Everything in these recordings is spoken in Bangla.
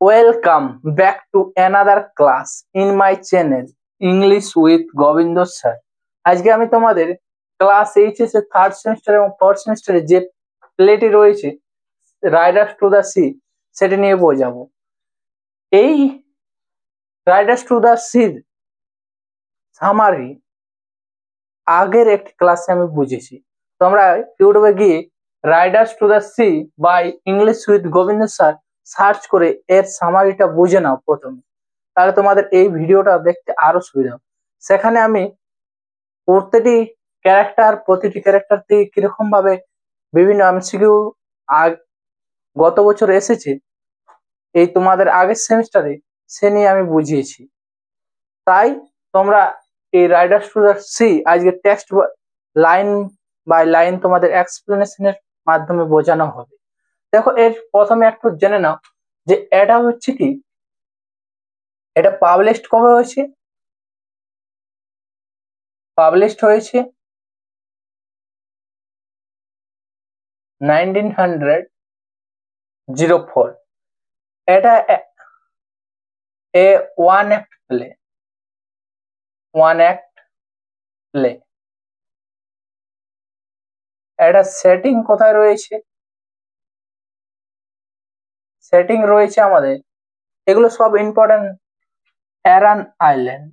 Welcome back to another class in my channel English with Gobinda sir. আজকে আমি তোমাদের ক্লাস এইচএস এর থার্ড সেমিস্টার এবং ফোর্থ সেমিস্টারে যে প্লেটি রয়েছে রাইডার্স টু দ্য সি সেটা নিয়ে বোঝাবো। এই রাইডার্স টু দ্য সির সামারি আগের একটি ক্লাসে আমি বুঝেছি। তোমরা ইউটিউবে গিয়ে riders to the sea by English with Gobinda sir search করে এর সামারিটা বুঝে নাও প্রথমে, তাহলে তোমাদের এই ভিডিওটা দেখতে আরো সুবিধা হবে। সেখানে আমি প্রতিটি ক্যারেক্টার থেকে কিরকম ভাবে বিভিন্ন এমসিকিউ গত বছর এসেছে এই তোমাদের আগের সেমিস্টারে সে নিয়ে আমি বুঝিয়েছি। তাই তোমরা এই রাইডার্স টু দ্য সি আজকে টেক্সট লাইন বাই লাইন তোমাদের এক্সপ্লেনেশনের মাধ্যমে বোঝানো হবে। দেখো, এর প্রথমে একটু জেনে নাও যে এটা হচ্ছে কি, এটা পাবলিশড কবে হয়েছে? পাবলিশড হয়েছে 1904। এটা ওয়ান অ্যাক্ট প্লে। এটা সেটিং কোথায় রয়েছে? সেটিং রয়েছে আমাদের, এগুলো সব ইম্পর্টেন্ট, অ্যারান আইল্যান্ড।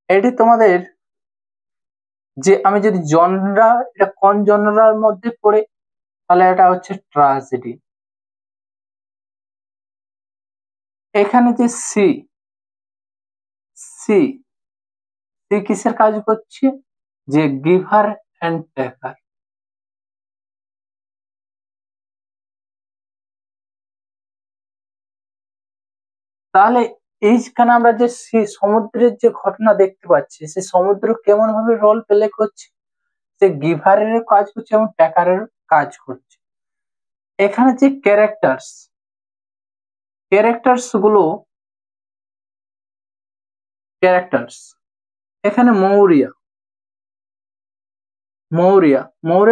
এটি তোমাদের যে আমি যদি জনরা, এটা কোন জনরার মধ্যে পড়ে, তাহলে এটা হচ্ছে ট্র্যাজেডি। এখানে যে সি সি সি কিসের কাজ করছে? যে গিভার অ্যান্ড টেকার। তাহলে এইখানে আমরা যে সমুদ্রের যে ঘটনা দেখতে পাচ্ছি, সে সমুদ্র কেমন ভাবে রোল প্লে করছে? সে গিভারের কাজ করছে এবং টেকারের কাজ করছে। এখানে যে ক্যারেক্টার্স গুলো, এখানে মৌরিয়া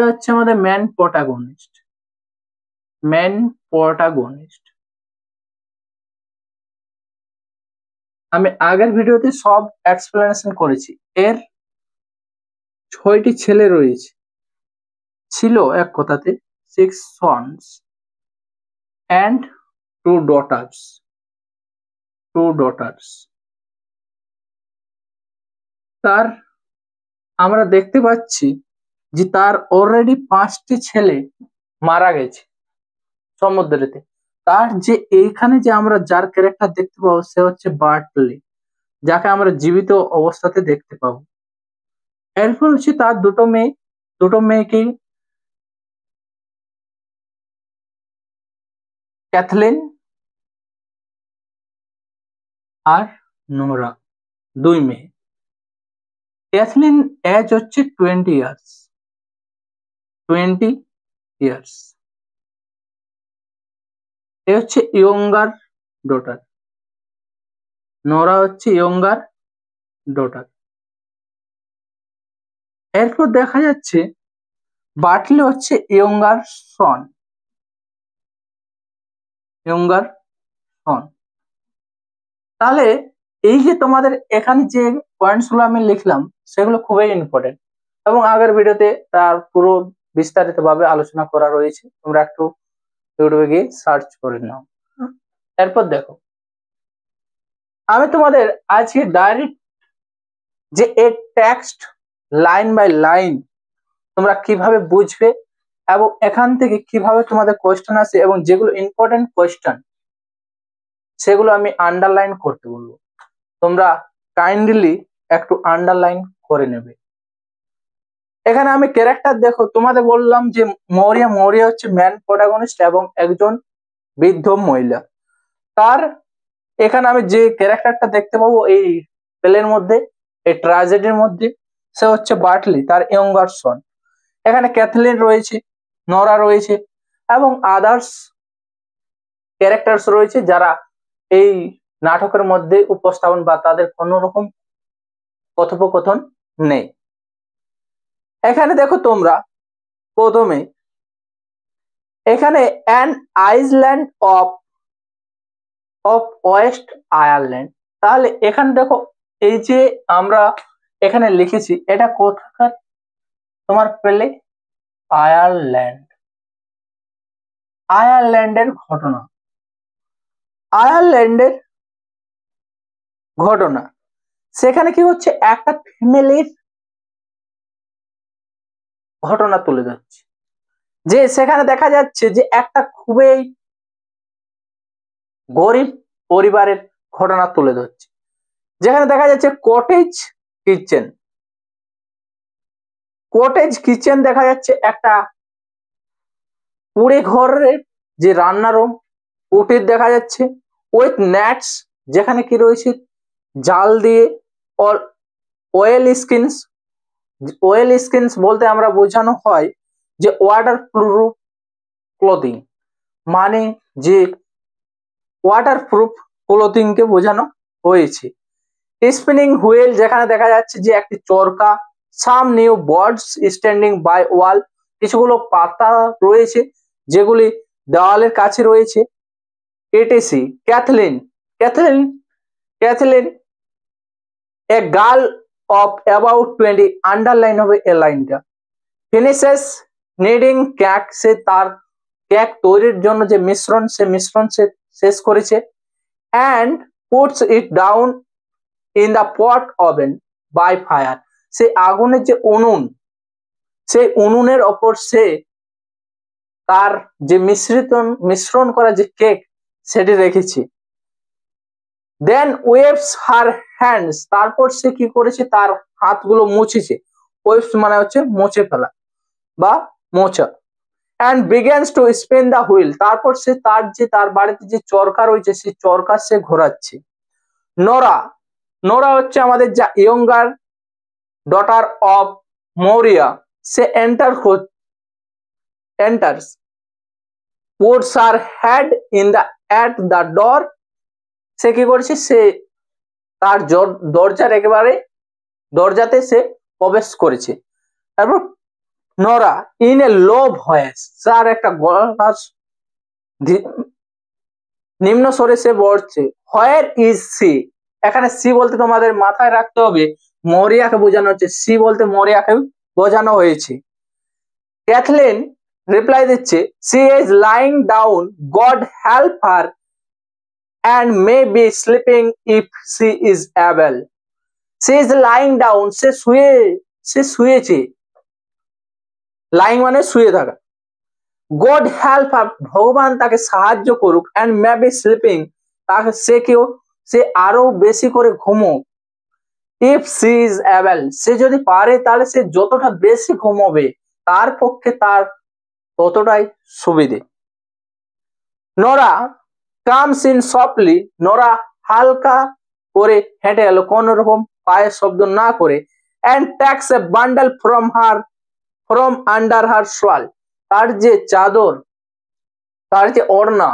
হচ্ছে আমাদের মেন প্রোটাগনিস্ট। আমি আগের ভিডিওতে সব এক্সপ্লেনেশন করেছি। এর 6টি ছেলে রয়েছে, ছিল এক কথাতে 6 sons and 2 daughters। তার আমরা দেখতে পাচ্ছি যে তার অলরেডি 5টি ছেলে মারা গেছে সমুদ্রেতে। তার যে এইখানে যে আমরা যার ক্যারেক্টার দেখতে পাবো সে হচ্ছে বার্টলি, যাকে আমরা জীবিত অবস্থাতে দেখতে পাবো। এরপর হচ্ছে তার দুটো মেয়েকে ক্যাথলিন আর নোরা, 2 মেয়ে। ক্যাথলিন এজ হচ্ছে 20 ইয়ার্স। এ হচ্ছে ইয়ঙ্গার ডটার, নোরা হচ্ছে ইয়ঙ্গার ডটার। এরপর দেখা যাচ্ছে বাটলি হচ্ছে ইয়ঙ্গার সন। তাহলে এই যে তোমাদের এখানে যে পয়েন্টস গুলো আমি লিখলাম সেগুলো খুবই ইম্পর্টেন্ট, এবং আগের ভিডিওতে তার পুরো বিস্তারিত ভাবে আলোচনা করা রয়েছে, তোমরা একটু ইউটিউবে গিয়ে সার্চ করে নাও। এরপর দেখো, আমি তোমাদের আজকে ডাইরেক্ট যে এই টেক্সট লাইন বাই লাইন তোমরা কিভাবে বুঝবে এবং এখান থেকে কিভাবে তোমাদের কোয়েশ্চেন আসে এবং যেগুলো ইম্পর্টেন্ট কোয়েশ্চেন সেগুলো আমি আন্ডারলাইন করতে বলবো। তোমরা কাইন্ডলি একটু আন্ডারলাইন করে নেবে। এখানে আমি ক্যারেক্টার দেখো, তোমাদের বললাম যে মৌরিয়া হচ্ছে ম্যান প্রোটাগনিস্ট এবং একজন বৃদ্ধ মহিলা। তার এখানে আমি যে ক্যারেক্টারটা দেখতে পাবো এই প্লের মধ্যে, এই ট্র্যাজেডির মধ্যে, সে হচ্ছে বার্টলি, তার ইয়ঙ্গার সন। এখানে ক্যাথলিন রয়েছে, নোরা রয়েছে এবং আদার্স ক্যারেক্টার্স রয়েছে যারা এই নাটকের মধ্যে উপস্থাপন বা তাদের কোনো রকম কথোপকথন নেই। এখানে দেখো তোমরা প্রথমে এখানে an island of West Ireland. তাহলে এখানে দেখো এই যে আমরা এখানে লিখেছি এটা কোথাকার তোমার পেলে আয়ারল্যান্ড। আয়ারল্যান্ডের ঘটনা, আয়ারল্যান্ডের ঘটনা সেখানে কি হচ্ছে একটা ফ্যামিলির ঘটনা তুলে ধরছে, যে সেখানে দেখা যাচ্ছে যে একটা খুবই গরিব পরিবারের ঘটনা তুলে ধরছে, যেখানে দেখা যাচ্ছে কটেজ কিচেন। কটেজ কিচেন দেখা যাচ্ছে একটা কুড়ে ঘরের যে রান্না রুম, ওটির দেখা যাচ্ছে উইথ ন্যাটস, যেখানে কি রয়েছে জাল দিয়ে ওয়েল স্কিনস। ওয়েল স্কিনস বলতে আমরা বোঝানো হয় যে ওয়াটার প্রুফ ক্লোথিং, মানে যে ওয়াটার প্রুফ ক্লোথিং কে বোঝানো হয়েছে। স্পিনিং হুইল, যেখানে দেখা যাচ্ছে যে একটি চরকা। Some new birds standing by wall, কিছুগুলো পাতা রয়েছে যেগুলি দেওয়ালের কাছে রয়েছে। Etc Kathleen, Kathleen Kathleen a girl of about 20, underline হবে এ লাইনটা। ফিনিশেস নিডিং কেক, সে তার কেক তৈরির জন্য যে মিশ্রণ, সে মিশ্রণ সে শেষ করেছে। And puts it down in the pot oven by fire, সে আগুনের যে উনুন, সেই উনুনের ওপর সে তার যে মিশ্রণ করা যে কেক সেটি রেখেছে। দেন ওয়েভস হার হ্যান্ডস, তারপর সে কি করেছে তার হাতগুলো মুছেছে। ওয়েভস মানে হচ্ছে মুছে ফেলা বা মোছা। And begins to spin the wheel, তারপর সে তার বাড়িতে যে চরকা রয়েছে সেই চরকা সে ঘোরাচ্ছে। নোরা, নোরা হচ্ছে আমাদের যা younger daughter of Maurya, say enters puts her head in the at the door, সে কি করেছে সে তার দরজার একেবারে দরজাতে সে প্রবেশ করেছে। তারপর Nora in a low voice, তার একটা গলার নিম্ন স্বরে সে বলছে হোয়ার ইজ সি, এখানে সি বলতে তোমাদের মাথায় রাখতে হবে মরিয়াকে বোঝানো হচ্ছে, সি বলতে মরিয়াকে বোঝানো হয়েছে। ক্যাথলিন রিপ্লাই দিচ্ছে she is lying down, god help her and may be sleeping if she is able. She is lying down, সে শুয়েছে। লাইং মানে শুয়ে থাকা। God help her, ভগবান তাকে সাহায্য করুক। and may be sleeping, তাকে সে আরো বেশি করে ঘুমোক। if she is able, সে যদি পারে তাহলে সে যতটা বেশি ঘুমোবে তার পক্ষে তার ততটাই সুবিধে। Nora comes in softly, Nora হালকা করে হেঁটে এলো, কোন রকম পায়ের শব্দ না করে। and takes a bundle from under her shawl, তার যে চাদর, তার যে ওড়না,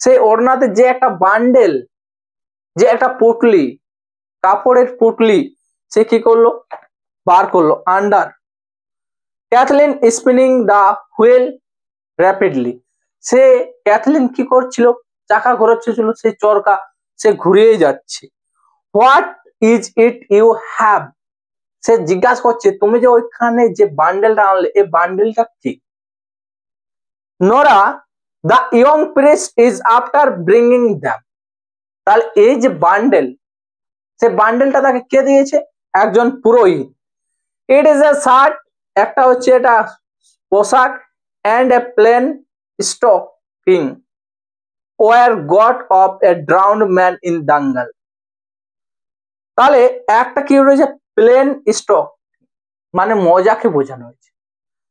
সেই ওড়নাতে যে একটা বান্ডেল, যে একটা পুটলি, কাপড়ের পুটলি সে কি করলো বার করলো। Under Kathleen spinning the wheel rapidly, সে ক্যাথলিন কি করছিল চাকা ঘোরাচ্ছিল, সে চরকা সে ঘুরিয়ে যাচ্ছে। What is it you have, সে জিজ্ঞাসা করছে তুমি যে ওইখানে যে বান্ডেলটা আনলে এই বান্ডেলটা কি। Nora the young priest is after bringing them, তাহলে এই যে বান্ডেল, সে বান্ডেলটা তাকে কে দিয়েছে, একজন পুরোহিত। ইট ইজ এ শার্ট, একটা হচ্ছে এটা পোশাক। And a plain stocking were got off a drowned man in Donegal, তাহলে একটা কি রয়েছে প্লেন স্টক মানে মোজাকে বোঝানো হয়েছে।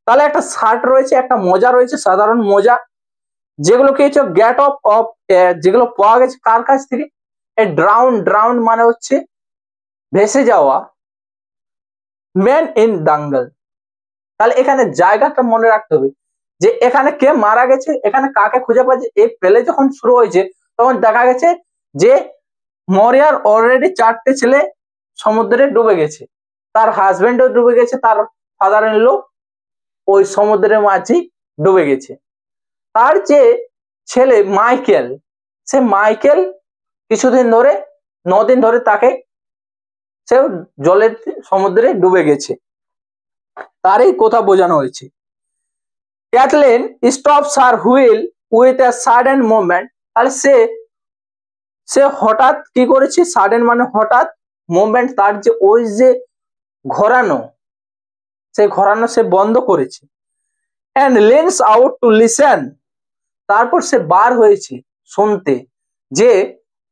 তাহলে একটা শার্ট রয়েছে, একটা মোজা রয়েছে, সাধারণ মোজা, যেগুলো কি হচ্ছে গেট অফ যেগুলো পাওয়া গেছে কার কাছ থেকে, এ ড্রাউন্ড মানে হচ্ছে ভেসে যাওয়া, ম্যান ইন দাঙ্গল। তাহলে এখানে জায়গাটা মনে রাখতে হবে যে এখানে কে মারা গেছে, এখানে কাকে খুঁজে পাচ্ছে। এই পেলে যখন শুরু হয়েছে তখন দেখা গেছে যে মরিয়ার অলরেডি 4টে ছেলে সমুদ্রে ডুবে গেছে, তার হাজবেন্ডও ডুবে গেছে, তার ফাদার ইন ল ওই সমুদ্রের মাঝে ডুবে গেছে। তার যে ছেলে মাইকেল, সে মাইকেল কিছুদিন ধরে 9 দিন ধরে তাকে সে জলের সমুদ্রে ডুবে গেছে, তার এই কথা বোঝানো হয়েছে। Cathleen stops her wheel with a sudden movement, তাহলে সে হঠাৎ কি করেছে, সাডেন মানে হঠাৎ, মুভমেন্ট তার যে ওই যে ঘোরানো, সে ঘোরানো সে বন্ধ করেছে। এন্ড লিনস আউট টু লিসেন, তারপর সে বার হয়েছে শুনতে যে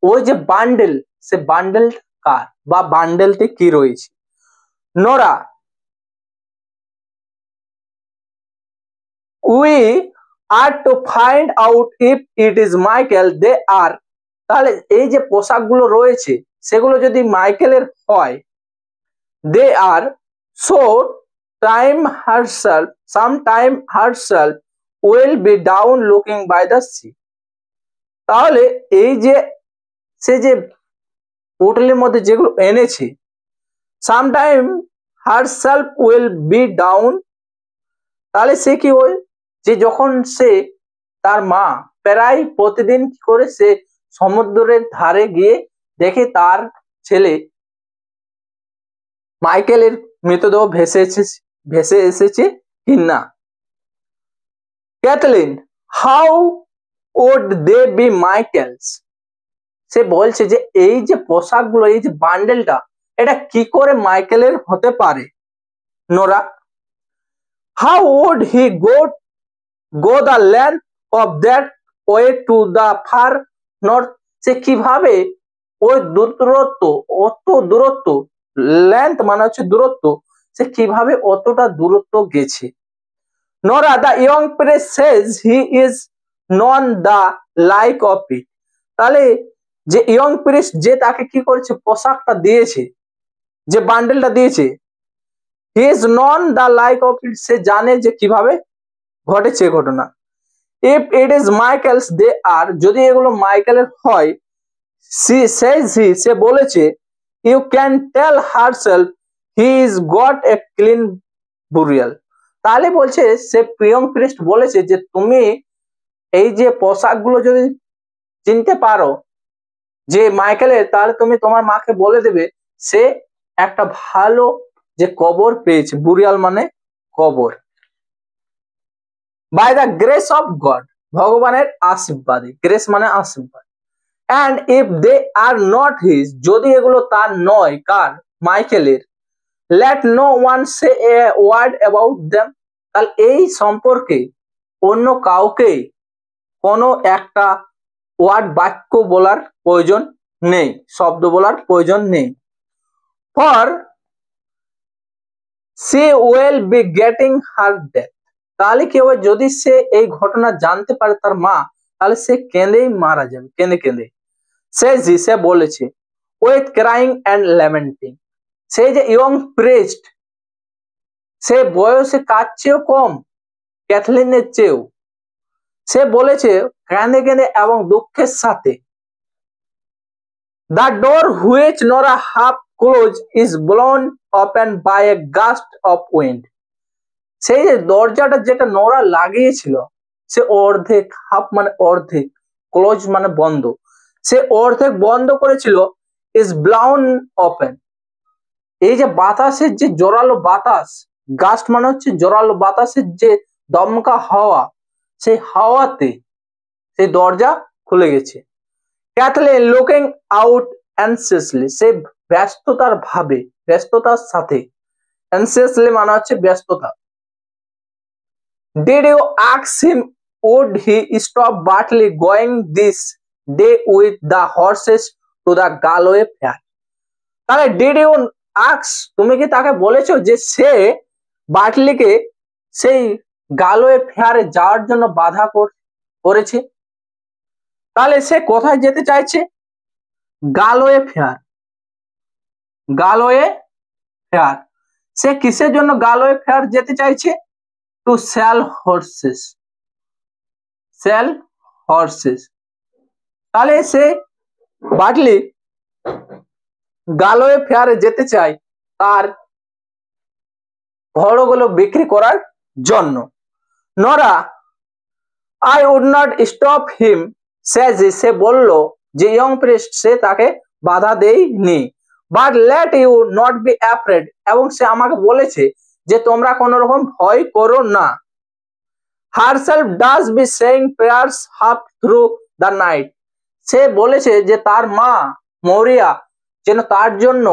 ওই যে বান্ডেল, সে বান্ডেল কার বা বান্ডেলতে কি রয়েছে। Nora, we are to find out if it is Michael they are, তাহলে এই যে পোশাকগুলো রয়েছে সেগুলো যদি মাইকেলের হয়, they are so time herself some time herself will be down looking by the sea, তাহলে এই যে সে যে পোর্টালের মধ্যে যেগুলো এনেছে, some time herself will be down, তাহলে সে কি হয় যে যখন সে তার মা প্রায় প্রতিদিন কি করে সে সমুদ্রের ধারে গিয়ে দেখে তার ছেলে মাইকেলের মৃতদেহ ভেসে এসেছে কি না। Kathleen, how would they be Michael's, সে বলছে যে এই যে পোশাকগুলো, এই যে বান্ডেলটা, এটা কি করে মাইকেলের হতে পারে। Nora, how would he go the length of that way to the far north, সে কিভাবে ওই দূরত্ব, অত দূরত্ব, লেন্থ মানে হচ্ছে দূরত্ব, সে কিভাবে অতটা দূরত্ব গেছে। Nora, the young Prince Sage he is none the like of ইট, তাহলে যে ইয়ং প্রিন্স যে তাকে কি করেছে, পোশাকটা দিয়েছে, যে বান্ডেলটা দিয়েছে, he is none the like of it, সে জানে যে কিভাবে ঘটেছে ঘটনা। If it is Michael's they are, যদি এগুলো মাইকেলের হয়, সে বলেছে, you can tell herself he is got a clean burial, তাহলে বলছে সে প্রিয়ং প্রিস্ট বলেছে যে তুমি এই যে পোশাকগুলো যদি চিনতে পারো যে মাইকেলের, তাহলে তুমি তোমার মাকে বলে দেবে সে একটা ভালো যে কবর পেয়েছে, বুরিয়াল মানে কবর। By the grace of God, ভগবানের আশীর্বাদে, গ্রেস মানে আশীর্বাদ। And if they are not his, যদি এগুলো তার নয়, কার, মাইকেলের, let no one say a word about them, তাহলে এই সম্পর্কে অন্য কাউকে কোনো একটা ওয়ার্ড, বাক্য বলার প্রয়োজন নেই, শব্দ বলার প্রয়োজন নেই। For say will be getting her death, তাহলে কি হবে, যদি সে এই ঘটনা জানতে পারে তার মা, তাহলে সে কেঁদেই মারা যাবে, কেঁদে কেঁদে। সে বলেছে উইথ ক্রাইং অ্যান্ড ল্যামেন্টিং, সেই যে ইয়ং প্রিস্ট, সে বয়সে কার চেয়েও কম, ক্যাথলিনের চেয়েও, সে বলেছে কেঁদে কেঁদে এবং দুঃখের সাথে। The door which Nora half close is blown open by a gust of wind, সেই যে দরজাটা যেটা নোরা লাগিয়েছিল, সে অর্ধেক, হাফ মানে অর্ধেক, ক্লোজ মানে বন্ধ, সে অর্ধেক বন্ধ করেছিল, ইজ ব্লাউন ওপেন, এই যে বাতাসের যে জোরালো বাতাস, গাস্ট মানে হচ্ছে জোরালো বাতাসের যে দমকা হাওয়া, সেই হাওয়াতে সেই দরজা খুলে গেছে। ক্যাথলিন লুকিং আউট অ্যানসিয়াসলি, সে ব্যস্ততার ভাবে, ব্যস্ততার সাথে, অ্যানসিয়াসলি মানে হচ্ছে ব্যস্ততা। Did you ask him would he stop Bartley going this day with the horses to the Galloway fair, তাহলে ডিড ইউ আস্ক, তুমি কি তাকে বলেছো যে সে বার্টলিকে সেই গালোয়ে ফেয়ারে যাওয়ার জন্য বাধা করেছে, তাহলে সে কোথায় যেতে চাইছে, গালোয়ে ফেয়ার, গালোয়ে ফেয়ার, সে কিসের জন্য গালোয়ে ফেয়ার যেতে চাইছে, to sell horses, sell horses, তাহলে সে বার্টলি গালোয়ে ফেয়ারে যেতে চায় তার ঘোড়াগুলো বিক্রি করার জন্য। Nora, I would not stop him, says he, সে বলল যে ইয়ং প্রিস্ট সে তাকে বাধা দেয়নি, but let you not be afraid, এবং সে আমাকে বলেছে যে তোমরা কোন রকম ভয় করো না। herself does be saying prayers half through the night, সে বলেছে যে তার মা মরিয়া যেন তার জন্য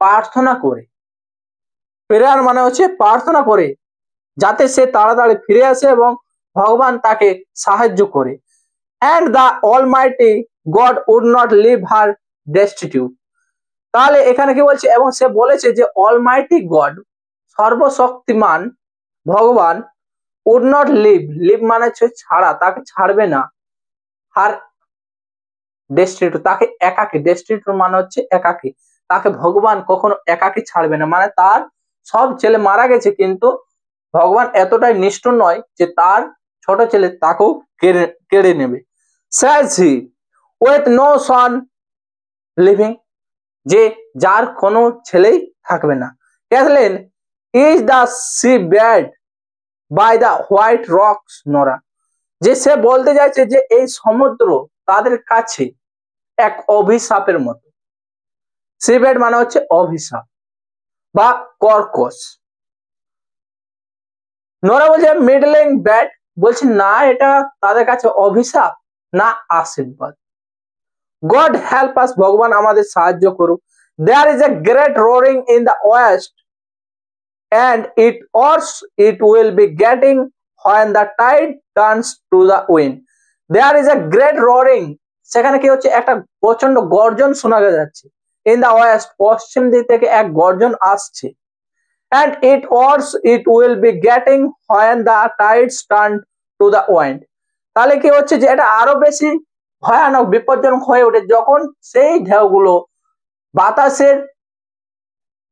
প্রার্থনা করে। প্রেয়ার মানে হচ্ছে প্রার্থনা করে যাতে সে তাড়াতাড়ি ফিরে আসে এবং ভগবান তাকে সাহায্য করে। and the almighty God would not leave her destitute, তাহলে এখানে কি বলছে, এবং সে বলেছে যে অলমাইটি গড সর্বশক্তিমান ভগবান would not leave মানে হচ্ছে ছাড়া, তাকে ছাড়বে না, হার ডেস্টিটিউট তাকে একাকী, ডেস্টিটিউট মানে হচ্ছে একাকী, তাকে ভগবান কখনো একাকী ছাড়বে না। মানে তার সব ছেলে মারা গেছে কিন্তু ভগবান এতটাই নিষ্ঠুর নয় যে তার ছোট ছেলে তাকেও কেড়ে নেবে। says he with no son living, যে যার কোনো ছেলেই থাকবে না। Cathleen is the sea bed by the white rocks, Nora, যে সে বলতে চাইছে যে এই সমুদ্র তাদের কাছে এক অভিশাপের মতো। সিবেড মানে হচ্ছে অভিশাপ বা কর্কশ। নোরা বলছে মিডলিং ব্যাড, বলছে না এটা তাদের কাছে অভিশাপ না আশীর্বাদ। গড হেল্প আস, ভগবান আমাদের সাহায্য করুক। There is a great roaring in the west and it will be getting when the tide turns to the wind. There is a great roaring, সেখানে কি হচ্ছে একটা প্রচন্ড গর্জন শোনা যাচ্ছে। in the west, পশ্চিম দিক থেকে এক গর্জন আসছে। and it will be getting when the tides turn to the wind, তাহলে কি হচ্ছে যে এটা আরো বেশি ভয়ানক বিপজ্জনক হয়ে ওঠে যখন সেই ঢেউগুলো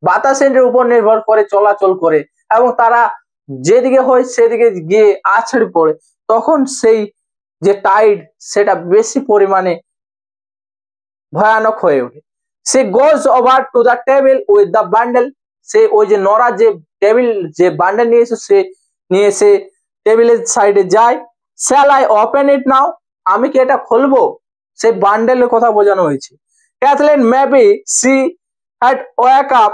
বাতাসের উপর নির্ভর করে চলাচল করে এবং তারা যেদিকে হয় সেদিকে গিয়ে আছড়ে পড়ে, তখন সেই যে টাইড সেটা বেশি পরিমাণে ভয়ানক হয়ে ওঠে। সে goes over to the table with the bundle, সে ওই যে নরা যে টেবিল যে বান্ডেল নিয়েছে সে নিয়ে সে টেবিলের সাইডে যায়। Shall I open it now, আমি কি এটা খুলবো, সেই বান্ডেলের কথা বোঝানো হয়েছে। Cathleen maybe she had wake up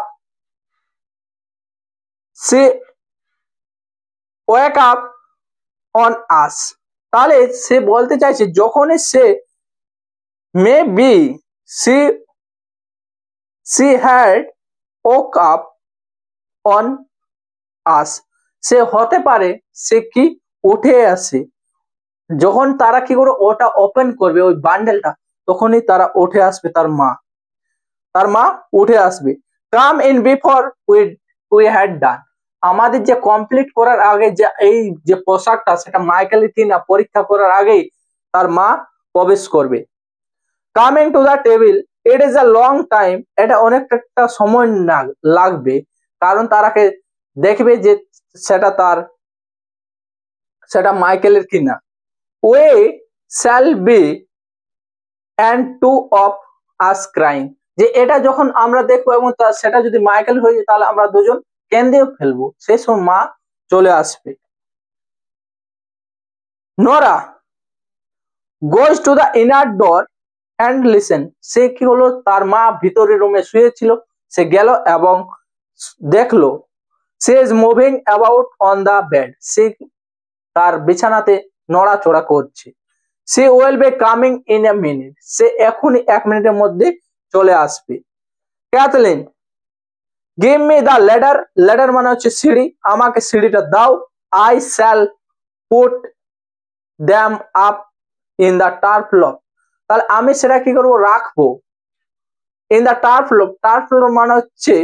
on us, তাহলে সে বলতে চাইছে যখনই সে maybe she had woke up on us, সে হতে পারে সে কি উঠে আসে, যখন তারা কি করে ওটা ওপেন করবে ওই বান্ডেলটা তখনই তারা উঠে আসবে, তার মা উঠে আসবে। Come in before we had done, আমাদের যে কমপ্লিট করার আগে যে এই যে পোশাকটা সেটা মাইকেল কিনা পরীক্ষা করার আগেই তার মা প্রবেশ করবে। Coming to the table, it is a long time, এটা অনেকটা সময় লাগবে কারণ তারাকে দেখবে যে সেটা মাইকেলের কিনা। we shall be and two of us crying, যে এটা যখন আমরা দেখবো এবং সেটা যদি মাইকেল হয়ে যায় তাহলে আমরা দুজন কেঁদেও ফেলবো, সেই সময় মা চলে আসবে। Nora goes to the inner door and listen, সে কি হলো তার মা ভিতরের রুমে শুয়েছিল, সে গেল এবং দেখলো she is moving about on the bed, সে তার বিছানাতে নড়াচড়া করছে। she will be coming in a minute, সে এখনই 1 মিনিটের মধ্যে চলে আসবে। Cathleen give me the ladder মানে হচ্ছে সিঁড়ি, আমাকে সিঁড়িটা দাও। I shall put them up in the turf loft, তাহলে আমি সেটা কি করবো রাখবো in the turf loft মানে হচ্ছে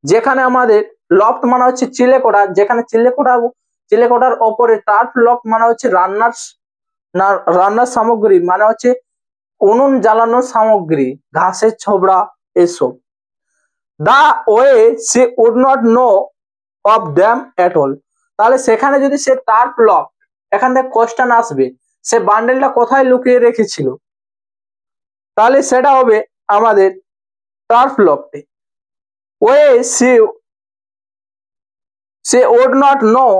যেখানে আমাদের লফট মানে হচ্ছে চিলেকোঠা, যেখানে চিলেকোঠার ওপরে টার্ফ লফট মানে হচ্ছে রান্নার সামগ্রী মানে হচ্ছে উনুন জ্বালানোর সামগ্রী, ঘাসের ছোবড়া এসব। the way she would not know of them at all, তাহলে সেখানে যদি সে টার্ফ লফট, এখান থেকে কোশ্চেন আসবে সে বান্ডেলটা কোথায় লুকিয়ে রেখেছিল, তাহলে সেটা হবে আমাদের টার্ফ লফটে। way she would not know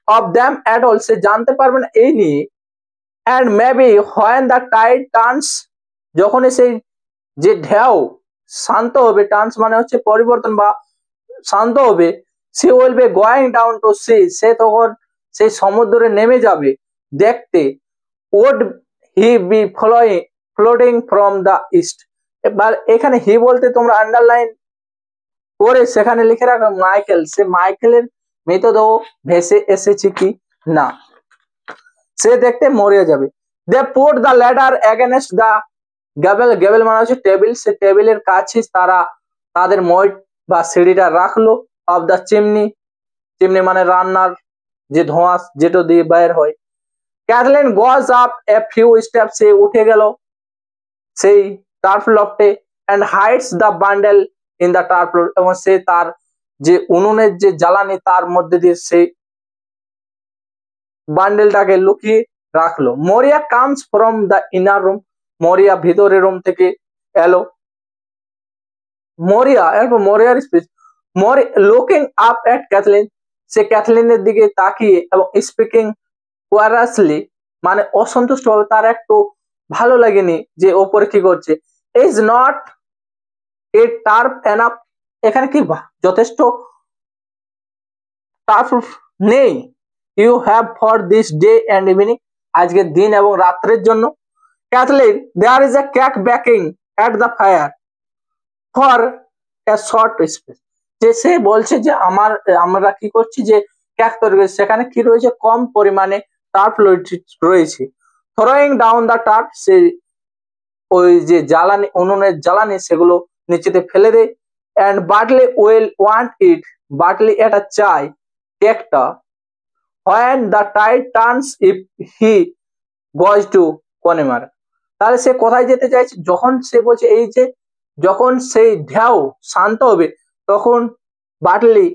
of them at all, সে জানতে পারবে না এই নিয়ে and maybe when the tide turns, যখনই সেই যে ঢেউ শান্ত হবে, টার্নস মানে হচ্ছে পরিবর্তন বা শান্ত হবে, she will be going down to sea, সে তখন সেই সমুদ্রে নেমে যাবে দেখতে, would he be floating from the east। এবার এখানে হি বলতে তোমরা আন্ডারলাইন করে সেখানে লিখে রাখো মাইকেল, সে মাইকেলের মৃতদেহ ভেসে এসেছে কি না, সে দেখতে মরে যাবে। they put the ladder against the গেবেল, গেবেল মানে হচ্ছে টেবিল, সে টেবিলের কাছে তারা তাদের মইট বা সিঁড়িটা রাখলো, অফ দ্য চিমনি, চিমনি মানে রান্নার যে ধোঁয়া যেটা দিয়ে বের হয়। Kathleen goes up a few step, সে উঠে গেল সেই টার্ফ লফটে, and hides the bundle in the turf, এবং সে তার যে উনুনের যে জ্বালানি তার মধ্যে দিয়ে সেই বান্ডেলটাকে লুকিয়ে রাখলো। Maurya comes from the inner room, Maurya ভিতরের রুম থেকে এলো। মরিয়া, এরপর মরিয়ার speech, looking up at Kathleen, সে ক্যাথলিনের দিকে তাকিয়ে এবং স্পিকিং কোয়ারাসলি মানে অসন্তুষ্ট ভাবে, তার একটু ভালো লাগেনি যে ওপরে কি করছে। Is not a turf enough, এখানে কি যথেষ্ট টার্ফ নেই, you have for this day and evening, আজকের দিন এবং রাত্রের জন্য। Kathleen, there is a cake baking at the fire for a short space, যে সে বলছে যে আমরা কি করছি যে ক্যাক তৈরি করছি, সেখানে কি রয়েছে কম পরিমাণে টার্ফ রয়েছে। থ্রোয়িং ডাউন দ্য টার্ফ, সে ওই যে জ্বালানি উনুনের জ্বালানি সেগুলো নিচেতে ফেলে দেয়। And Bartley will want it, Bartley এটা চাই কেকটা। when the tide turns if he goes to কনেমার, তাহলে সে কোথায় যেতে চাইছে, যখন সে বলছে এই যে যখন সেই ঢেউ শান্ত হবে তখন বাটলি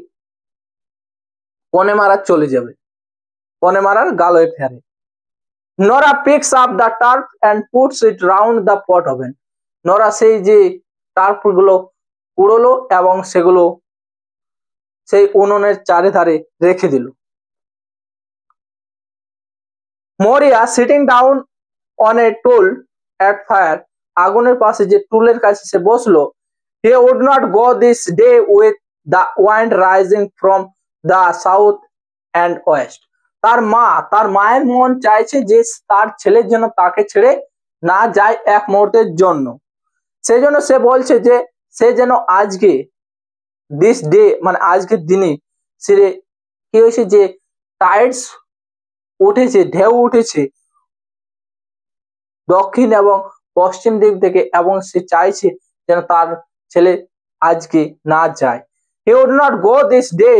কনেমারা চলে যাবে, কনেমারার Galway fair. Nora picks up the turf and puts it round the pot oven, Nora সেই যে টার্ফ গুলো কুড়োলো এবং সেগুলো সেই উনুনের চারিধারে রেখে দিল। Maurya sitting down on a stool at fire, আগুনের পাশে যে টুলের কাছে সে বসলো। He would not go this day with the wind rising from the south and west, তার মায়ের মন চাইছে যে তার ছেলের জন্য তাকে ছেড়ে না যায় এক মুহূর্তের জন্য, সেজন্য সে বলছে যে সে যেন আজকে দিস ডে মানে আজকের দিনে সে কি হয়েছে যে টাইডস উঠেছে, ঢেউ উঠেছে দক্ষিণ এবং পশ্চিম দিক থেকে, এবং সে চাইছে যেন তার ছেলে আজকে না যায়। He would not go this day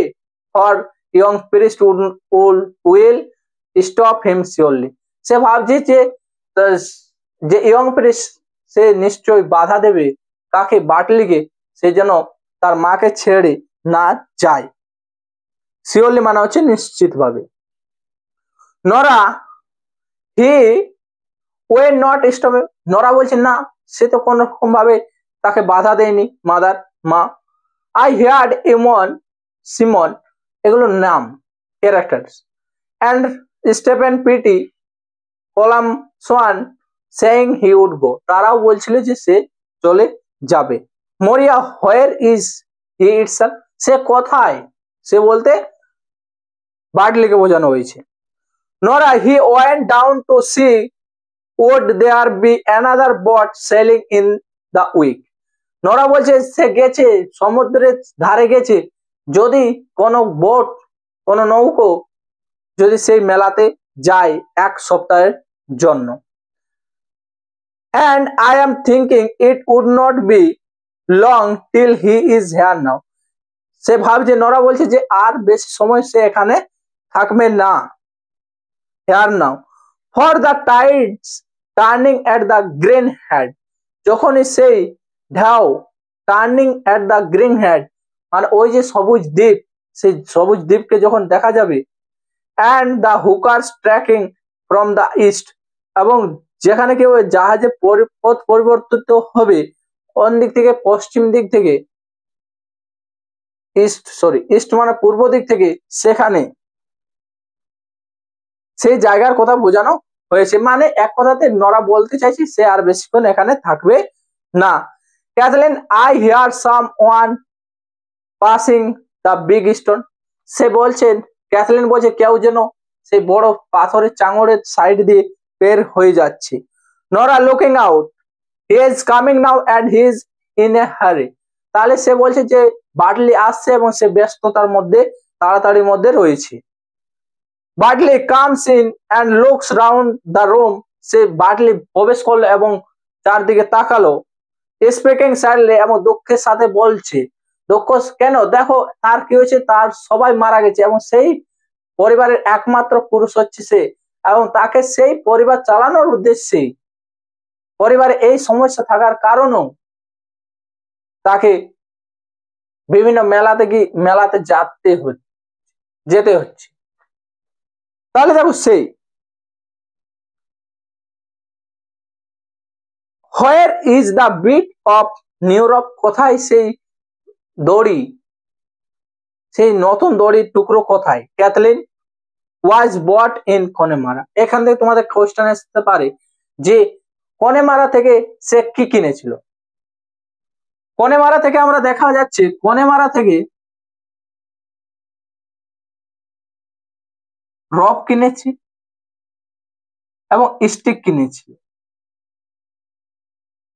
for young priest will stop him surely, সে ভাবছে যে ইয়ং প্রিস্ট সে নিশ্চয়ই বাধা দেবে কাকে, বাটলিকে, সে যেন তার মাকে ছেড়ে না যায়। শিওরলি মানে হচ্ছে নিশ্চিত ভাবে। নরা হি ওয়ে নট স্টপ, নরা বলছে না, সে তো কোন রকম ভাবে তাকে বাধা দেয়নি মা। আই হিয়ার্ড ইমন সিমন, এগুলো নাম characters, and Stephen Pheety Colum Shawn saying he would go, তারাও বলছিল যে সে চলে যাবে। মরিয়া হোয়ার ইজ হি ইটসেলফ, সে কোথায়, সে বলতে বার্ডলিকে বোঝানো হয়েছে। Nora he went down to see would there be another boat sailing in the week, নরা বলছে সে গেছে সমুদ্রের ধারে গেছে যদি কোনো বোট কোনো নৌকো যদি সেই মেলাতে যায় এক সপ্তাহের জন্য। and I am thinking it would not be long till he is here now, সে ভাবছে, নরা বলছে যে আর বেশি সময় সে এখানে থাকবে না। here now for the tides turning at the green head, যখনই সেই ঢেউ turning at the green head মানে ওই যে সবুজ দ্বীপ, সেই সবুজ দ্বীপকে যখন দেখা যাবে। And the hookers tracking from the east, এবং যেখানে কেউ জাহাজে পথ পরিবর্তিত হবে কোন দিক থেকে, পশ্চিম দিক থেকে, ইস্ট মানে পূর্ব দিক থেকে, সেখানে সেই জায়গার কথা বোঝানো হয়েছে, মানে এক কথাতে নরা বলতে চাইছি সে আর বেশিক্ষণ এখানে থাকবে না। Kathleen, I hear some one passing the big stone. সে বলছেন, ক্যাথলিন বলছে কেউ যেন সেই বড় পাথরের চাঙড়ের সাইড দিয়ে বের হয়ে যাচ্ছে। Nora looking out, he is coming now and he is in a hurry. তাহলে সে বলছে যে বাটলি আসছে এবং সে ব্যস্ততার মধ্যে তাড়াতাড়ির মধ্যে রয়েছে। Bartley comes in and looks round the room. সে বাটলি প্রবেশ করলো এবং চারদিকে তাকালো। স্পিকিং স্যাডলি, এবং দুঃখের সাথে বলছে, দুঃখ কেন, দেখো তার কি হয়েছে, তার সবাই মারা গেছে এবং সেই পরিবারের একমাত্র পুরুষ হচ্ছে সে, এবং তাকে সেই পরিবার চালানোর উদ্দেশ্যে পরিবারে এই সমস্যা থাকার কারণেও তাকে বিভিন্ন মেলাতে যেতে হচ্ছে। তাহলে দেখো সেই where is the bit of new rope, কোথায় সেই দড়ি, সেই নতুন দড়ির টুকরো কোথায়? Kathleen was bought in Connemara. এখান থেকে তোমাদের কোশ্চেন আসতে পারে যে কনেমারা থেকে সে কি কিনেছিল। কনেমারা থেকে আমরা দেখা যাচ্ছে কনেমারা থেকে রব কিনেছি এবং স্টিক কিনেছিল।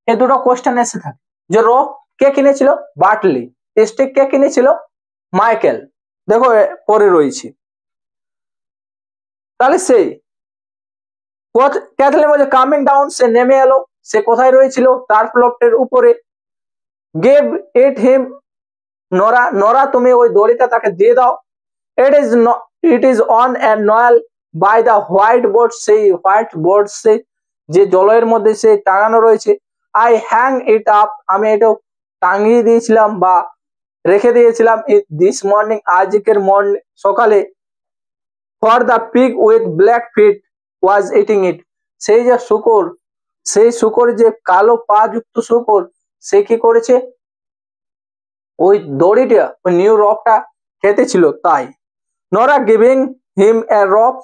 এই দুটো কোশ্চেন এসে থাকে যে রব কে কিনেছিল? বাটলি। স্টিক কে কিনেছিল? মাইকেল। দেখো পরে রয়েছে। তাহলে সেই ক্যাথলিন বলছে কামিং ডাউন, সে নেমে এলো। সে কোথায় রয়েছিল? তার প্লটের উপরে। গেভ ইট হিম নরা, নরা তুমি ওই দড়িটা তাকে দিয়ে দাও। It is on an nail by the white board, সেই হোয়াইট বোর্ড সে যে জলের মধ্যে সে টাঙানো রয়েছে। আই হ্যাং ইট আপ, আমি এটা টাঙিয়ে দিয়েছিলাম বা রেখে দিয়েছিলাম দিস মর্নিং, আজকের সকালে। For the pig with black feet was eating it, সেই যে শুকর, সেই শুকর যে কালো পা যুক্ত শুকর, সে কি করেছে? ওই দড়িটা, ওই নিউ রকটা খেতে ছিল তাই। নরা গিভিং হিম এ রক,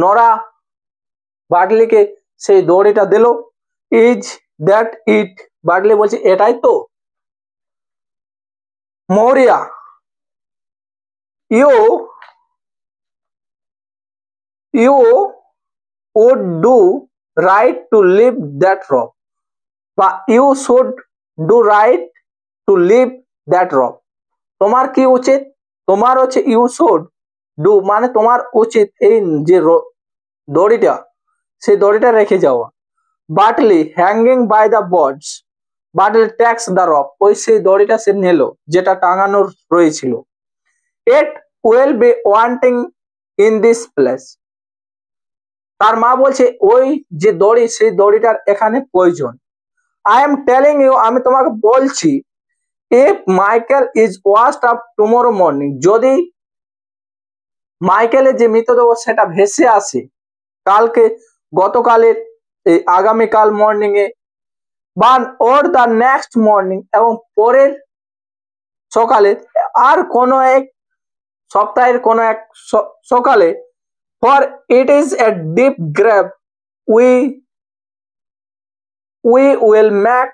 নরা বাটলিকে সেই দড়িটা দিল। ইজ দ্যাট ইট, বাটলি বলছে এটাই তো। Maurya, you would do right to leave that rock, বা you should do right to leave that rock. তোমার কি উচিত? তোমার হচ্ছে ইউ শুড ডু, মানে তোমার উচিত এই যে দড়িটা, সেই দড়িটা রেখে যাওয়া। Bartley hanging by the boards, Bartley takes the rope, ওই সেই দড়িটা সে নিল যেটা টাঙানো রয়েছিল। It will be wanting in this place, তার মা বলছে ওই যে দড়ি, সেই দড়িটার এখানে প্রয়োজন। আই এম টেলিং ইউ, আমি তোমাকে বলছি, if Michael is washed up tomorrow morning, যদি মাইকেলের যে মৃতদেহ সেটা ভেসে আসে গতকালের এই আগামীকাল মর্নিং এ, বা ওর দ্য নেক্সট মর্নিং, এবং পরের সকালে, আর কোন এক সপ্তাহের কোন এক সকালে, for it is a deep grave we will make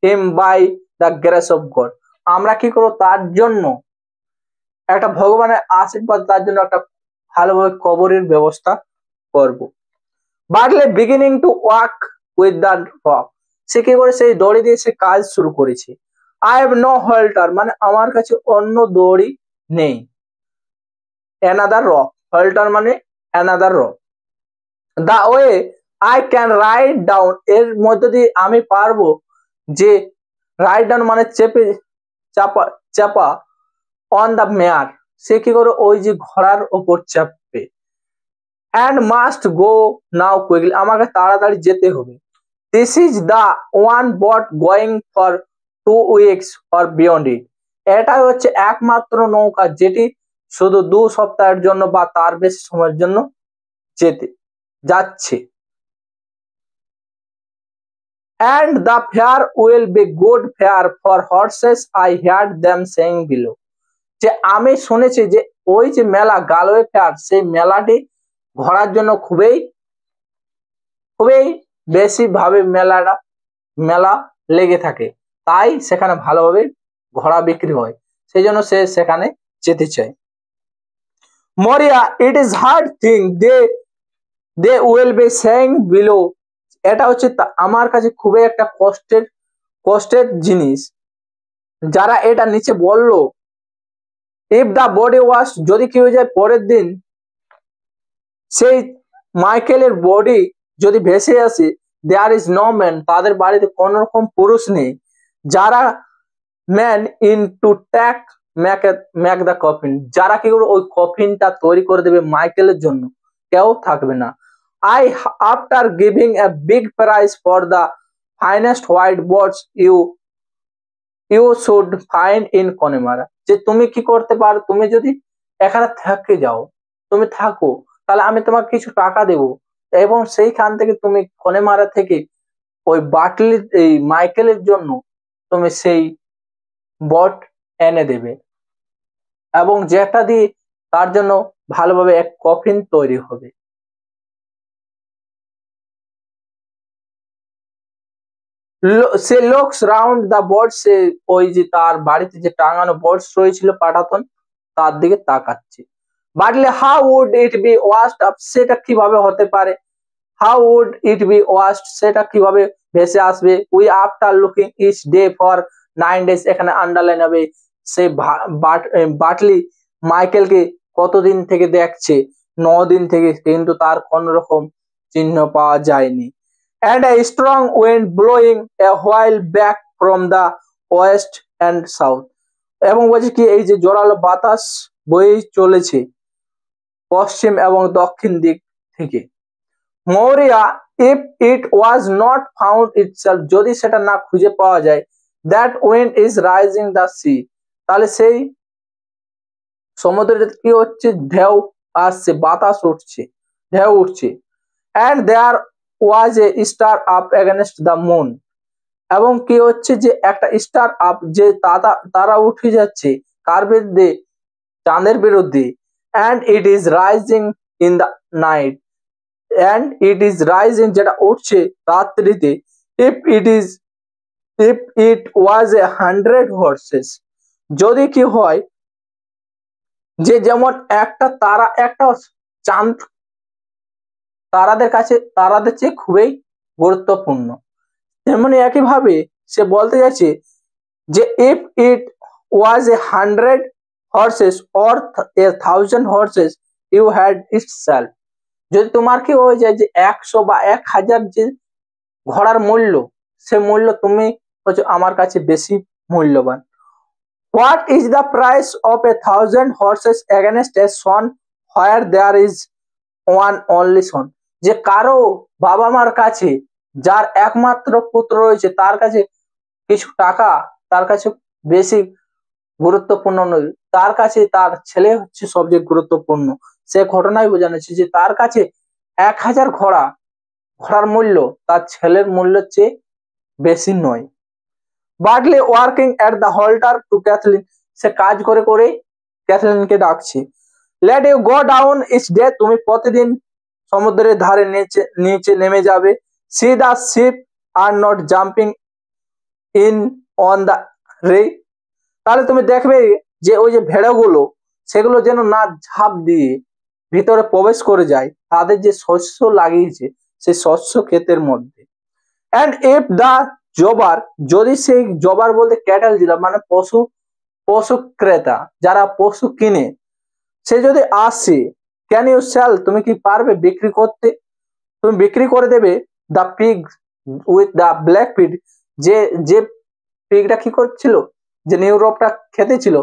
him by the grace of God, আমরা কি করবো তার জন্য একটা ভগবানের আশীর্বাদ, তার জন্য একটা ভালোভাবে কবরের ব্যবস্থা করব। Bartley beginning to work with the rope, সে কি করে সেই দড়ি দিয়ে সে কাজ শুরু করেছে। আই হ্যাভ নো হল্টার, মানে আমার কাছে অন্য দড়ি নেই। অ্যানাদার রক, হল্টার মানে another rock. The way I can write down, এর মধ্য দিয়ে আমি পারবো যে রাইট ডাউন মানে চাপা অন দ্য মেয়ার, সে কি করে ওই যে ঘোড়ার ওপর চাপবে। And must go now quickly, আমাকে তাড়াতাড়ি যেতে হবে। This is the one boat going for 2 weeks or beyond it, এটাই হচ্ছে একমাত্র নৌকা যেটি শুধু 2 সপ্তাহের জন্য বা তার বেশি সময়ের জন্য যাচ্ছে। And the fair will be good fair for horses, I heard them saying below, যে আমি শুনেছি যে ওই যে মেলা গালওয়ে ফেয়ার, সেই মেলাটি ঘোড়ার জন্য খুবই খুবই বেশি ভাবে মেলা লেগে থাকে, তাই সেখানে ভালোভাবে ঘোড়া বিক্রি হয়, সেই জন্য সে সেখানে যেতে চায়। Maurya, it is hard thing they will be saying below. এটা হচ্ছে আমার কাছে খুবই একটা কষ্টের জিনিস, যারা এটা নিচে বললো। ইফ দা বডি ওয়াশ, যদি কি হয়ে যায় পরের দিন সেই মাইকেলের বডি যদি ভেসে আসে, দেয়ার ইজ নো ম্যান, তাদের বাড়িতে কোন রকম পুরুষ নেই, যারা man in to tack make the coffin, যারা কি করে ওই কফিনটা তৈরি করে দেবে মাইকেলের জন্য, কেউ থাকবে না। I after giving a big prize for the finest white birds you should find in Connemara, যে তুমি কি করতে পারো, তুমি যদি এখানে থেকে যাও, তুমি থাকো, তাহলে আমি তোমাকে কিছু টাকা দেব, এবং সেইখান থেকে তুমি কনেমারা থেকে ওই বাটলির এই মাইকেলের জন্য তুমি সেই বট এনে দেবে, এবং যেটা দিয়ে তার জন্য ভালোভাবে এক কফিন তৈরি হবে। সে লুকস রাউন্ড দ্য বার্ডস, সে ওই যে তার বাড়িতে যে টাঙানো বার্ডস রয়েছিল পাঠাতন, তার দিকে তাকাচ্ছে। Bartley how would it be washed up, সেটা কিভাবে হতে পারে, how would it be washed, সেটা কিভাবে ভেসে আসবে। We after looking each day for 9 days, এখানে আন্ডারলাইন হবে, সে বাটলি মাইকেলকে কতদিন থেকে দেখছে, 9 দিন থেকে, কিন্তু তার কোন রকম চিহ্ন পাওয়া যায়নি। And a strong wind blowing a while back from the west and south, এবং বলছে কি এই যে জোরালো বাতাস বয়ে চলেছে পশ্চিম এবং দক্ষিণ দিক থেকে। Maurya, if it was not found itself, যদি সেটা না খুঁজে পাওয়া যায়, that wind is rising the sea, তাহলে সেই সমুদ্রের কি হচ্ছে, ঢেউ আসছে, বাতাস উঠছে, ঢেউ উঠছে। and there was a star up against the moon, এবং কি হচ্ছে যে একটা স্টার আপ, যে তারা উঠে যাচ্ছে কার বিরুদ্ধে, চাঁদের বিরুদ্ধে। and it is rising in the night, and it is rising, যেটা উঠছে রাত্রিতে। if it was 100 horses, যদি কি হয় যে যেমন একটা তারা, একটা চাঁদ তারাদের চেয়ে খুবই গুরুত্বপূর্ণ, তেমনি একইভাবে সে বলতে যাচ্ছে যে if it was 100 horses or 1000 horses you had itself, যদি তোমার কি হয়ে যায় যে 100 বা 1000 যে ঘোড়ার মূল্য, সে মূল্য তুমি হচ্ছে আমার কাছে বেশি মূল্যবান। What is the price of 1000 horses against a son where there is one only son, যে কারো বাবা মার কাছে যার একমাত্র পুত্র রয়েছে, তার কাছে কিছু টাকা তার কাছে বেশি গুরুত্বপূর্ণ নয়, তার কাছে তার ছেলে হচ্ছে সবচেয়ে গুরুত্বপূর্ণ। সে ঘটনায় বোঝানো যে তার কাছে 1000 ঘোড়ার মূল্য তার ছেলের মূল্যের চেয়ে বেশি নয়। Bartley working at the halter to Kathleen, সে কাজ করে করে ক্যাথলিনকে ডাকছে। Let you go down each day, তুমি প্রতিদিন সমুদ্রের ধারে নিচে নেমে যাবে। See the sheep are not jumping in on the rye, তাহলে তুমি দেখবে যে ওই যে ভেড়াগুলো, সেগুলো যেন না ঝাঁপ দিয়ে ভিতরে প্রবেশ করে যায় তাদের যে শস্য লাগিয়েছে সেই শস্য ক্ষেতের মধ্যে। অ্যান্ড ইফ দা জবার, যদি সেই জবার বলতে ক্যাটেল ডিলার, মানে পশু ক্রেতা, যারা পশু কিনে, সে যদি আসে, ক্যান ইউ সেল, তুমি কি পারবে বিক্রি করতে, তুমি বিক্রি করে দেবে the pig with the black pig, যে পিগটা কি করছিল, যে নিউরোপটা খেতে ছিল,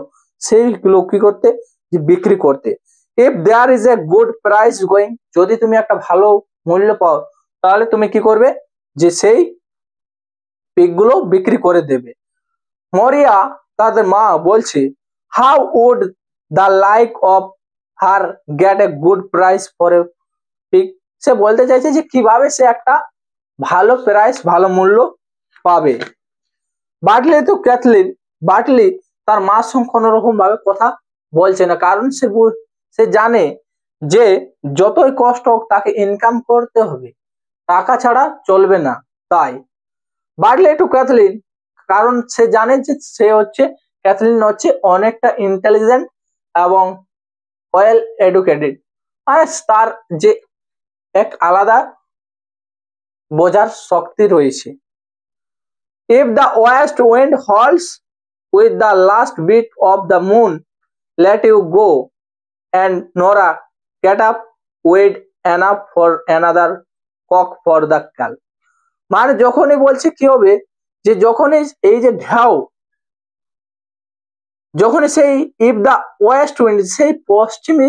সেইগুলো কি করতে, যে বিক্রি করতে। If there is a good price going, যদি তুমি একটা ভালো মূল্য পাও, তাহলে তুমি কি করবে, যে সেই পিগগুলো বিক্রি করে দেবে। মরিয়া, তাদের মা বলছে, how would the like of her get a good price for a pig, সে বলতে চাইছে যে কিভাবে সে একটা ভালো প্রাইস, ভালো মূল্য পাবে। বাটলি তো ক্যাথলিন, বাটলি তার মার সঙ্গে কোনো রকম ভাবে কথা বলছে না, কারণ সে জানে যে যতই কষ্ট হোক তাকে ইনকাম করতে হবে, টাকা ছাড়া চলবে না। তাই বার্টলে টু ক্যাথলিন, কারণ সে জানে যে ক্যাথলিন হচ্ছে অনেকটা ইন্টেলিজেন্ট এবং ওয়েল এডুকেটেড, আর তার যে এক আলাদা বোঝার শক্তি রয়েছে। If the west wind holds with the last bit of the moon, let you go and Nora get up with enough for another cock for the cal। মানে যখনই বলছে কি হবে, যে যখনই এই যে ঢেউ, যখনই সেই ইফ দ্য ওয়েস্ট উইন্ড, সেই পশ্চিমী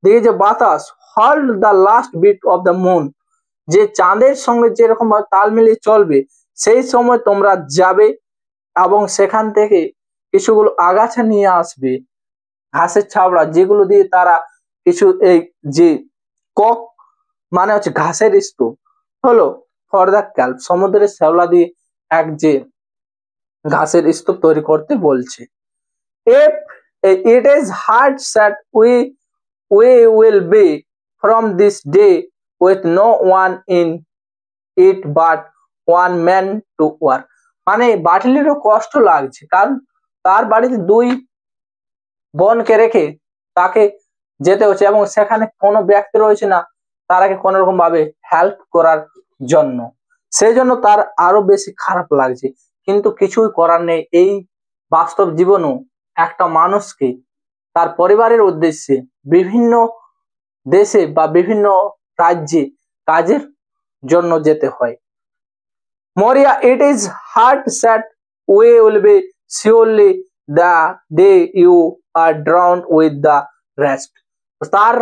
দিকে যে বাতাস, hold the last bit of the moon, যে চাঁদের সঙ্গে যেরকম ভাবে তাল মিলিয়ে চলবে, সেই সময় তোমরা যাবে এবং সেখান থেকে কিছুগুলো আগাছা নিয়ে আসবে, ঘাসের ছাবড়া, যেগুলো দিয়ে তারা কিছু এই যে কক মানে হচ্ছে ঘাসের স্তূপ হলো ফর দ্য ক্যাল্প, সমুদ্রের শ্যাওলা দিয়ে এক যে ঘাসের স্তূপ তৈরি করতে বলছে। If it is hard set we will be from this day with no one in it but one man to work. মানে বাটলিরও কষ্ট লাগছে, কারণ তার বাড়িতে দুই বোনকে রেখে তাকে যেতে হচ্ছে এবং সেখানে কোনো ব্যক্তি রয়েছে না তারাকে কোনো রকম ভাবে হেল্প করার জন্য, সেই জন্য তার আরো বেশি খারাপ লাগছে। কিন্তু কিছুই করার নেই, এই বাস্তব জীবনও একটা মানুষকে তার পরিবারের উদ্দেশ্যে বিভিন্ন দেশে বা বিভিন্ন রাজ্যে কাজের জন্য যেতে হয়। Maurya, it is hard set we will be surely the day you are drowned with the rest. তার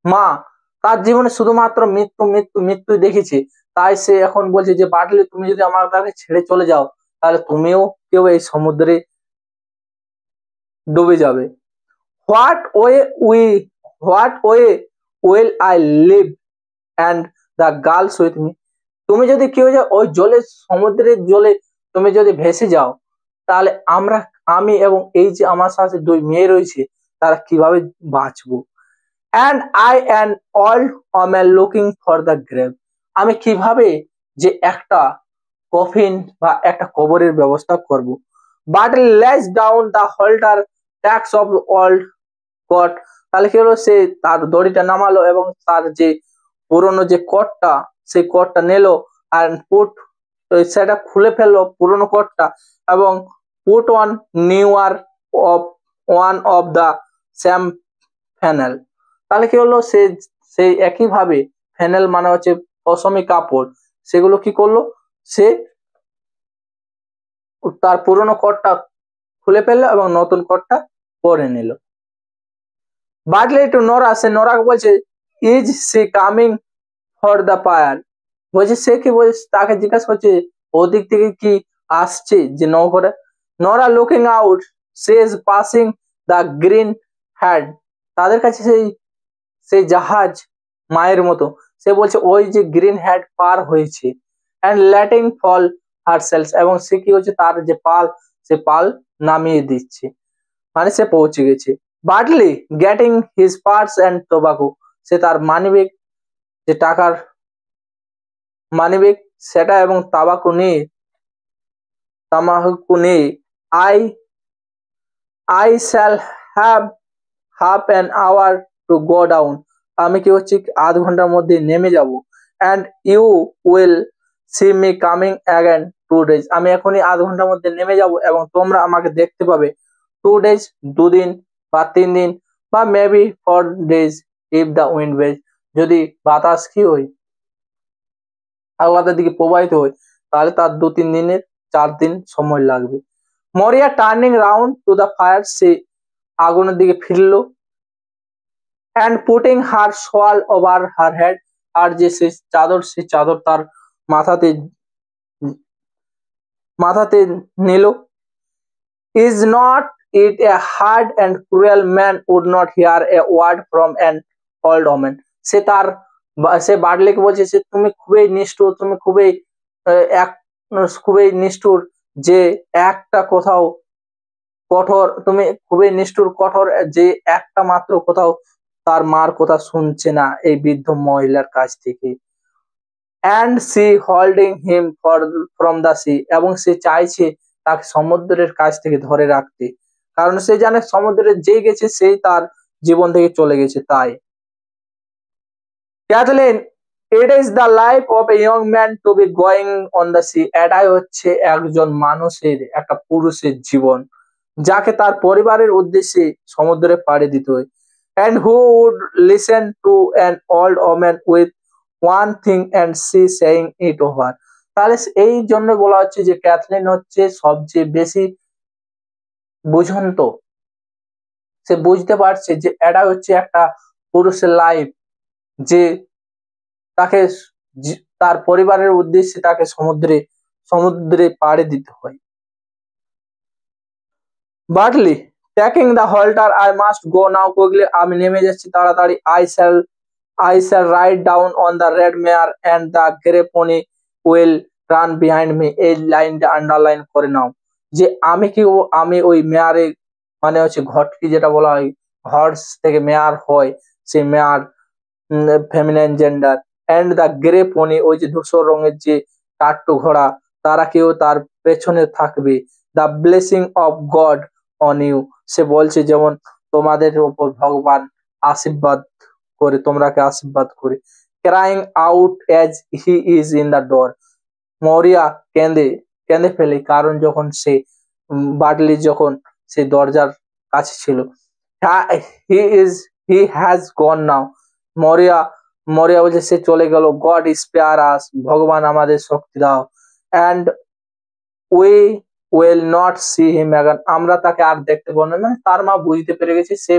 মা তার জীবনে শুধুমাত্র মৃত্যু মৃত্যু মৃত্যু দেখেছে, তাই সে এখন বলছে যে বাটলি, তুমি যদি আমার কাছে ছেড়ে চলে যাও তাহলে তুমিও কেউ এই সমুদ্রে ডুবে যাবে। What way will I live and the girls with me. তুমি যদি কেউ ওই জলে, সমুদ্রের জলে তুমি যদি ভেসে যাও, তাহলে আমি এবং এই যে আমার সাথে দুই মেয়ে রয়েছে, তারা কিভাবে বাঁচবো। And I an old woman looking for the grave. আমি কিভাবে যে একটা কফিন বা একটা কবরের ব্যবস্থা করব। But lays down the halter takes off old coat. তাহলে কি হলো, সে তার দড়িটা নামালো এবং তার যে পুরনো যে কটটা, সেই কটটা নিলো আর সেটা খুলে ফেললো পুরনো কটটা এবং put on newer of one of the Sam funnel. তাহলে কি হলো, সেই একইভাবে ফ্যানেল মানে হচ্ছে পশমি কাপড়, সেগুলো কি করলো, সে তার পুরনো কটটা খুলে ফেললো এবং নতুন কটটা পরে নিল। বাটলি টু নোরা, সে নোরাকে বলছে is she coming for the fire. বলছে সে কি বলছে, তাকে জিজ্ঞাসা করছে ওদিক থেকে কি আসছে যে নৌকোটা। Nora looking out, she is passing the green head. তাদের কাছে সেই জাহাজ মায়ের মতো, সে বলছে ওই যে গ্রিন হ্যাড পার হয়েছে। অ্যান্ড লেটিং ফল হারসেলস, এবং সে কি হচ্ছে তার যে পাল, সে পাল নামিয়ে দিচ্ছে, মানে সে পৌঁছে গেছে। Bartley getting his purse and tobacco, সে তার মানিব্যাগ, যে টাকার মানিব্যাগ সেটা এবং তামাকু নিয়ে I I shall have half an hour to go down. আমি কি হচ্ছে আধ ঘন্টার মধ্যে নেমে যাব। And you will see me coming again 2 days। আমি এখনই আধ ঘন্টার মধ্যে নেমে যাব এবং তোমরা আমাকে দেখতে পাবে 2 days, 2 দিন বা 3 দিন বা maybe 4 days if the wind ways. যদি বাতাস কি হয় আলাদা দিকে প্রবাহিত হয়, তাহলে তার 2-3 দিনের 4 দিন সময় লাগবে। Maurya turning round to the fire, সে আগুনের দিকে ফিরলো। And putting her shawl over her head, আর যে সেই চাদর তার মাথাতে নিল। Is not it a hard and cruel man would not hear a word from an old woman. সে বাটলিকে বলছে যে তুমি খুবই নিষ্ঠুর, তুমি খুবই নিষ্ঠুর, যে একটা কোথাও কঠোর, তুমি খুবই নিষ্ঠুর কঠোর, যে একটা মাত্র কোথাও তার মার কথা শুনছে না এই বৃদ্ধ মহিলার কাছ থেকে। And she holding him from the sea, এবং সে চাইছে তাকে সমুদ্রের কাছ থেকে ধরে রাখতে, কারণ সে জানে সমুদ্রে যে গেছে সেই তার জীবন থেকে চলে গেছে। তাই Cathleen, it is the life of a young man to be going on the sea, এটাই হচ্ছে একজন মানুষের, একটা পুরুষের জীবন, যাকে তার পরিবারের উদ্দেশ্যে সমুদ্রে পাড়ি দিতে হয়। And who would listen to an old woman with one thing and she saying it over. তাহলে এই জন্য বলা হচ্ছে যে ক্যাথলিন হচ্ছে সবচেয়ে বেশি বুঝন্ত, সে বুঝতে পারছে যে এটা হচ্ছে একটা পুরুষের লাইফ, যে তাকে তার পরিবারের উদ্দেশ্যে তাকে সমুদ্রে সমুদ্রে পাড়ি দিতে হয়। Bartley, taking the Holter, I must go now quickly, আমি নেমে যাচ্ছি তাড়াতাড়ি। I shall ride down on the red mare and the grey pony will run behind me, এই লাইনটা আন্ডারলাইন করে নাও, যে আমি ওই মেয়ারে, মানে হচ্ছে ঘটকি যেটা বলা হয়, হর্স থেকে মেয়ার হয়, সেই mare feminine gender, and the grey pony, ওই যে ধূসর রঙের যে টাট্টু ঘোড়া, তারা কেউ তার পেছনে থাকবে। The blessing of God on you, সে বলছে যেমন তোমাদের উপর ভগবান আশীর্বাদ করে, তোমরাকে আশীর্বাদ করে। Crying out as he is in the door, Maurya কেঁদে কেঁদে ফেলে, কারণ যখন সে বাটলি যখন সে দরজার কাছে ছিল। He is he has gone নাও, মরিয়া মরিয়া বলছে সে চলে গেল। গড স্পেয়ার আস, ভগবান আমাদের শক্তি দাও। And we will not see him again, আমরা তাকে আর দেখতে পাবো না। মানে তার মা বুঝতে পেরে গেছে সে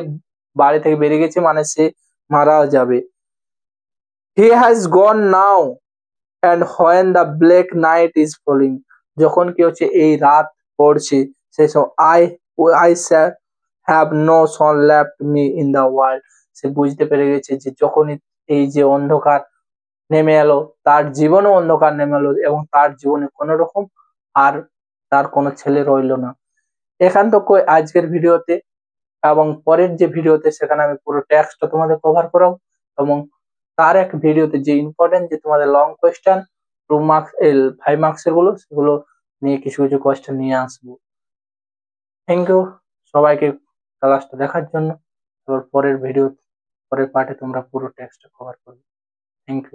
বাড়ি থেকে বেরিয়ে গেছে, মানে সে মারা যাবে। He has gone now and when the black night is falling, যখন কি হচ্ছে এই রাত পড়ছে, সেই সময় I have no son left me in the world, সে বুঝতে পেরে গেছে যে যখনই এই যে অন্ধকার নেমে এলো, তার জীবনেও অন্ধকার নেমে এলো, এবং তার জীবনে কোনো রকম আর তার কোনো ছেলে রইলো না। এখান থেকে আজকের ভিডিওতে, এবং পরের যে ভিডিওতে সেখানে আমি পুরো টেক্সটটা তোমাদের কভার করাবো, এবং তার এক ভিডিওতে যে ইম্পর্টেন্ট যে তোমাদের লং কোয়েশ্চেন 2 মার্কস 5 মার্কস এর গুলো, সেগুলো নিয়ে কিছু কিছু কোয়েশ্চেন নিয়ে আসবো। থ্যাংক ইউ সবাইকে ক্লাসটা দেখার জন্য। এবার পরের ভিডিও, পরের পার্টে তোমরা পুরো টেক্সটটা কভার করবে। Thank you.